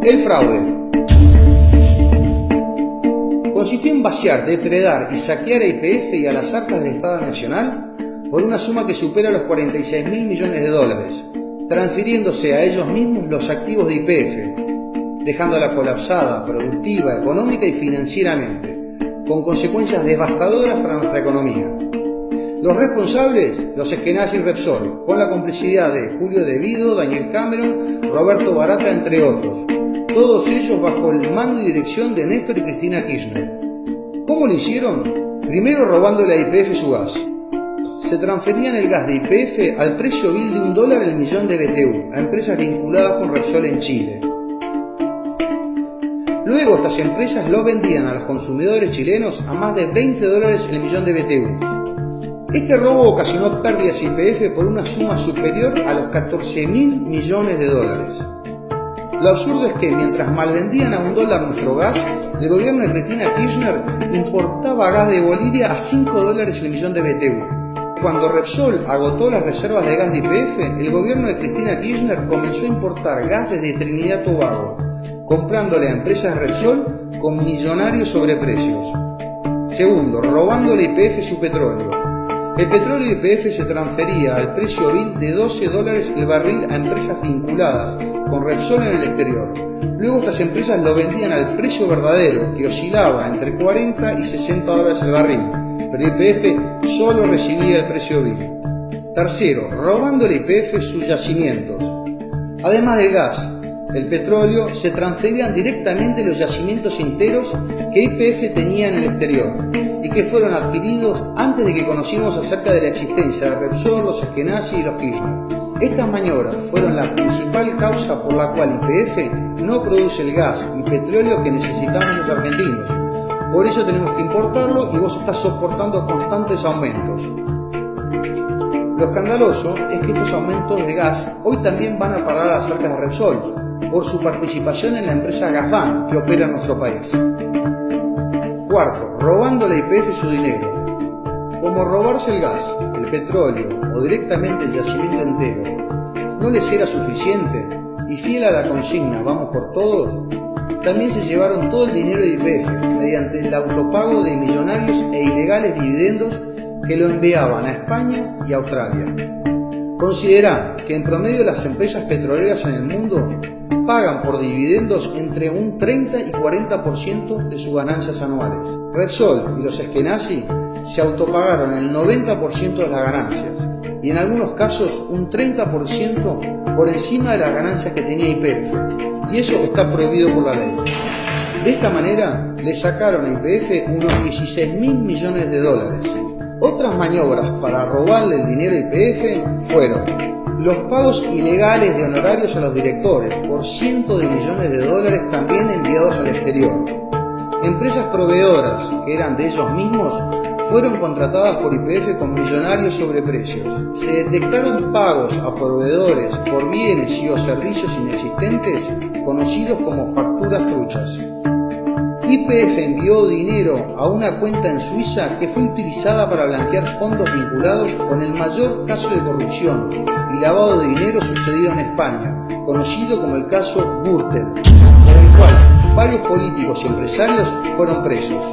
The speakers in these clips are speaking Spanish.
El fraude consistió en vaciar, depredar y saquear a YPF y a las arcas del Estado Nacional por una suma que supera los 46.000 millones de dólares, transfiriéndose a ellos mismos los activos de YPF, dejándola colapsada, productiva, económica y financieramente, con consecuencias devastadoras para nuestra economía. Los responsables, los Eskenazi y Repsol, con la complicidad de Julio De Vido, Daniel Cameron, Roberto Barata, entre otros, todos ellos bajo el mando y dirección de Néstor y Cristina Kirchner. ¿Cómo lo hicieron? Primero robándole a YPF su gas. Se transferían el gas de YPF al precio vil de $1 el millón de BTU a empresas vinculadas con Repsol en Chile. Luego estas empresas lo vendían a los consumidores chilenos a más de $20 el millón de BTU. Este robo ocasionó pérdidas a YPF por una suma superior a los 14.000 millones de dólares. Lo absurdo es que mientras malvendían a $1 nuestro gas, el gobierno de Cristina Kirchner importaba gas de Bolivia a $5 el millón de BTU. Cuando Repsol agotó las reservas de gas de YPF, el gobierno de Cristina Kirchner comenzó a importar gas desde Trinidad y Tobago, comprándole a empresas Repsol con millonarios sobreprecios. Segundo, robándole a YPF su petróleo. El petróleo de YPF se transfería al precio vil de $12 el barril a empresas vinculadas con Repsol en el exterior. Luego estas empresas lo vendían al precio verdadero, que oscilaba entre 40 y $60 el barril, pero YPF solo recibía el precio vil. Tercero, robándole a YPF sus yacimientos. Además del gas, el petróleo, se transferían directamente los yacimientos enteros que YPF tenía en el exterior y que fueron adquiridos antes de que conociéramos acerca de la existencia de Repsol, los Eskenazi y los Kirchner. Estas maniobras fueron la principal causa por la cual YPF no produce el gas y petróleo que necesitamos los argentinos. Por eso tenemos que importarlo y vos estás soportando constantes aumentos. Lo escandaloso es que estos aumentos de gas hoy también van a parar a las arcas de Repsol por su participación en la empresa Gazban que opera en nuestro país. Cuarto, robándole a YPF su dinero. Como robarse el gas, el petróleo o directamente el yacimiento entero no les era suficiente y fiel a la consigna "vamos por todos", también se llevaron todo el dinero de YPF mediante el autopago de millonarios e ilegales dividendos que lo enviaban a España y a Australia. Considerá que en promedio las empresas petroleras en el mundo pagan por dividendos entre un 30 y 40% de sus ganancias anuales. Repsol y los Eskenazi se autopagaron el 90% de las ganancias y en algunos casos un 30% por encima de las ganancias que tenía YPF, y eso está prohibido por la ley. De esta manera le sacaron a YPF unos 16.000 millones de dólares. Otras maniobras para robarle el dinero a YPF fueron los pagos ilegales de honorarios a los directores por cientos de millones de dólares también enviados al exterior. Empresas proveedoras que eran de ellos mismos fueron contratadas por YPF con millonarios sobreprecios. Se detectaron pagos a proveedores por bienes y o servicios inexistentes conocidos como facturas truchas. YPF envió dinero a una cuenta en Suiza que fue utilizada para blanquear fondos vinculados con el mayor caso de corrupción y lavado de dinero sucedido en España, conocido como el caso Gürtel, por el cual varios políticos y empresarios fueron presos.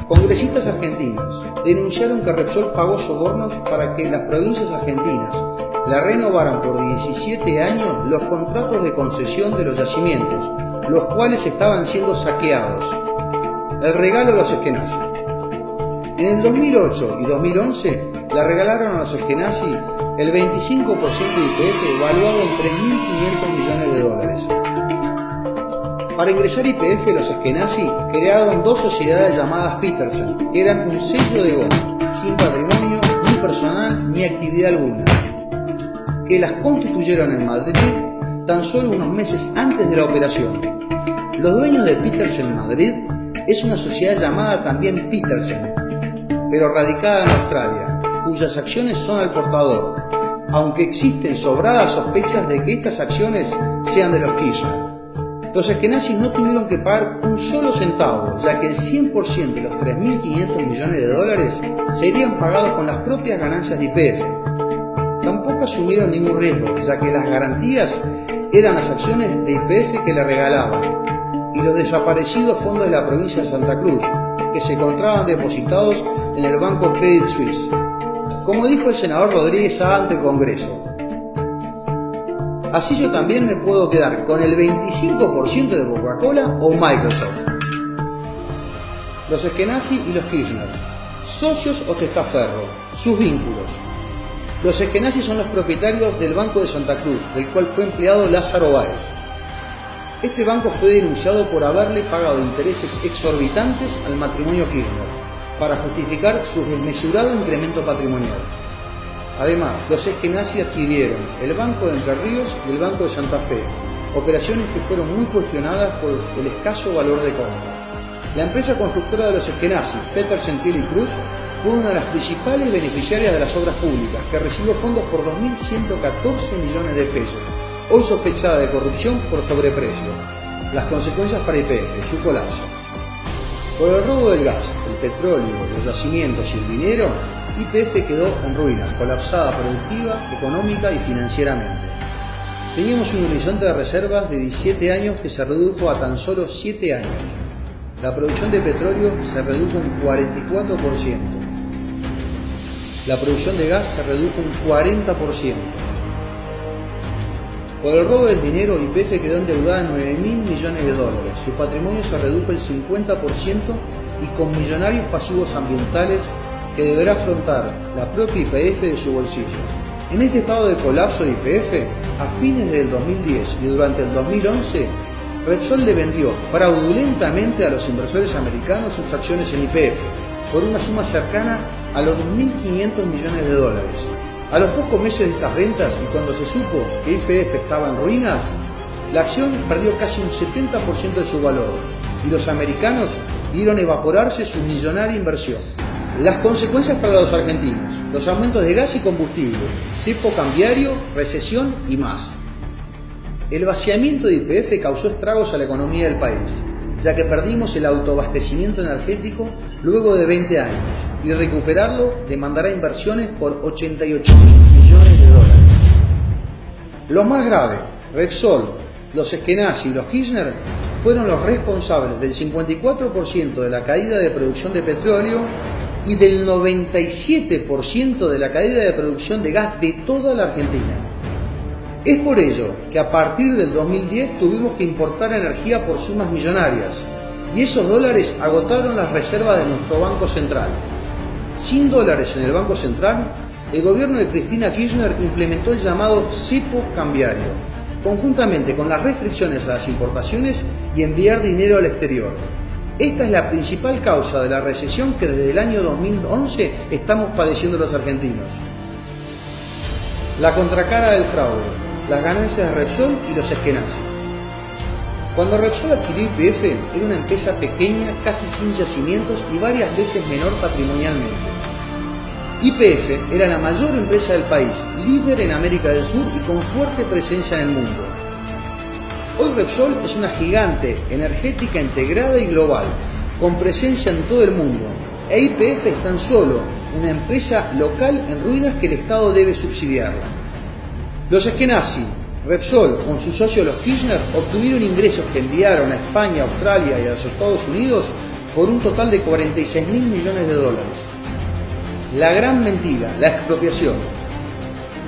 Congresistas argentinos denunciaron que Repsol pagó sobornos para que las provincias argentinas la renovaran por 17 años los contratos de concesión de los yacimientos, los cuales estaban siendo saqueados. El regalo a los Eskenazi. En el 2008 y 2011 le regalaron a los Eskenazi el 25% de YPF evaluado en 3.500 millones de dólares. Para ingresar a YPF, los Eskenazi crearon dos sociedades llamadas Petersen, que eran un sello de goma, sin patrimonio, ni personal, ni actividad alguna, que las constituyeron en Madrid tan solo unos meses antes de la operación. Los dueños de Petersen Madrid es una sociedad llamada también Petersen, pero radicada en Australia, cuyas acciones son al portador, aunque existen sobradas sospechas de que estas acciones sean de los Kirchner. Los Eskenazi no tuvieron que pagar un solo centavo, ya que el 100% de los 3.500 millones de dólares serían pagados con las propias ganancias de YPF. Tampoco nunca asumieron ningún riesgo, ya que las garantías eran las acciones de YPF que le regalaban y los desaparecidos fondos de la provincia de Santa Cruz, que se encontraban depositados en el banco Credit Suisse. Como dijo el senador Rodríguez Saá ante el Congreso: así yo también me puedo quedar con el 25% de Coca-Cola o Microsoft. Los Eskenazi y los Kirchner, socios o testaferro, sus vínculos. Los Eskenazi son los propietarios del Banco de Santa Cruz, del cual fue empleado Lázaro Báez. Este banco fue denunciado por haberle pagado intereses exorbitantes al matrimonio Kirchner para justificar su desmesurado incremento patrimonial. Además, los Eskenazi adquirieron el Banco de Entre Ríos y el Banco de Santa Fe, operaciones que fueron muy cuestionadas por el escaso valor de compra. La empresa constructora de los Eskenazi, Petersen, Thiel y Cruz, fue una de las principales beneficiarias de las obras públicas, que recibió fondos por 2.114 millones de pesos, hoy sospechada de corrupción por sobreprecio. Las consecuencias para YPF, su colapso. Por el robo del gas, el petróleo, los yacimientos y el dinero, YPF quedó en ruinas, colapsada productiva, económica y financieramente. Teníamos un horizonte de reservas de 17 años que se redujo a tan solo 7 años. La producción de petróleo se redujo un 44%. La producción de gas se redujo un 40%. Por el robo del dinero, YPF quedó endeudada en 9.000 millones de dólares. Su patrimonio se redujo el 50% y con millonarios pasivos ambientales que deberá afrontar la propia YPF de su bolsillo. En este estado de colapso de YPF, a fines del 2010 y durante el 2011, Repsol le vendió fraudulentamente a los inversores americanos sus acciones en YPF por una suma cercana a los 2.500 millones de dólares. A los pocos meses de estas ventas y cuando se supo que YPF estaba en ruinas, la acción perdió casi un 70% de su valor y los americanos vieron evaporarse su millonaria inversión. Las consecuencias para los argentinos: los aumentos de gas y combustible, cepo cambiario, recesión y más. El vaciamiento de YPF causó estragos a la economía del país, ya que perdimos el autoabastecimiento energético luego de 20 años, y recuperarlo demandará inversiones por 88.000 millones de dólares. Lo más grave: Repsol, los Eskenazi y los Kirchner fueron los responsables del 54% de la caída de producción de petróleo y del 97% de la caída de producción de gas de toda la Argentina. Es por ello que a partir del 2010 tuvimos que importar energía por sumas millonarias, y esos dólares agotaron las reservas de nuestro Banco Central. Sin dólares en el Banco Central, el gobierno de Cristina Kirchner implementó el llamado cepo cambiario, conjuntamente con las restricciones a las importaciones y enviar dinero al exterior. Esta es la principal causa de la recesión que desde el año 2011 estamos padeciendo los argentinos. La contracara del fraude: las ganancias de Repsol y los Eskenazi. Cuando Repsol adquirió YPF, era una empresa pequeña, casi sin yacimientos y varias veces menor patrimonialmente. YPF era la mayor empresa del país, líder en América del Sur y con fuerte presencia en el mundo. Hoy Repsol es una gigante energética integrada y global, con presencia en todo el mundo, e YPF es tan solo una empresa local en ruinas que el Estado debe subsidiarla. Los Eskenazi, Repsol, con sus socios los Kirchner, obtuvieron ingresos que enviaron a España, Australia y a los Estados Unidos por un total de 46.000 millones de dólares. La gran mentira: la expropiación.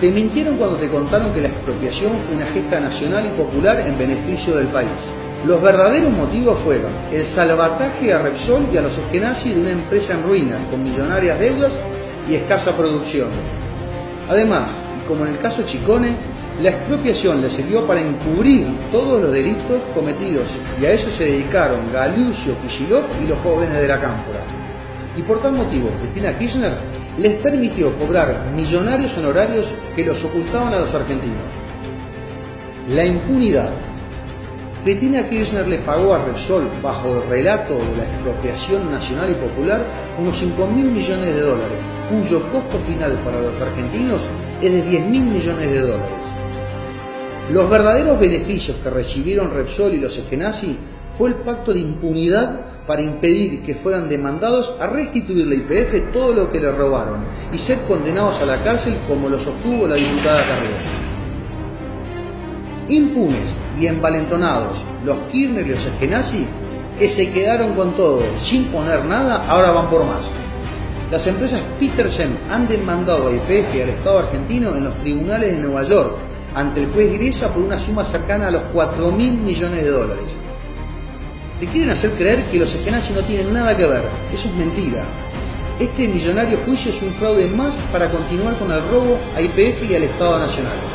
Te mintieron cuando te contaron que la expropiación fue una gesta nacional y popular en beneficio del país. Los verdaderos motivos fueron el salvataje a Repsol y a los Eskenazi de una empresa en ruinas, con millonarias deudas y escasa producción. Además, y como en el caso Chicone, la expropiación le sirvió para encubrir todos los delitos cometidos, y a eso se dedicaron Galucio, Kicillof y los jóvenes de la Cámpora. Y por tal motivo, Cristina Kirchner les permitió cobrar millonarios honorarios que los ocultaban a los argentinos. La impunidad. Cristina Kirchner le pagó a Repsol, bajo el relato de la expropiación nacional y popular, unos 5.000 millones de dólares, cuyo costo final para los argentinos es de 10.000 millones de dólares. Los verdaderos beneficios que recibieron Repsol y los Eskenazi fue el pacto de impunidad para impedir que fueran demandados a restituir la YPF todo lo que le robaron y ser condenados a la cárcel, como lo sostuvo la diputada Carrió. Impunes y envalentonados los Kirchner y los Eskenazi, que se quedaron con todo sin poner nada, ahora van por más. Las empresas Petersen han demandado a YPF y al Estado argentino en los tribunales de Nueva York ante el juez Gressa por una suma cercana a los 4.000 millones de dólares. Te quieren hacer creer que los Eskenazi no tienen nada que ver. Eso es mentira. Este millonario juicio es un fraude más para continuar con el robo a YPF y al Estado Nacional.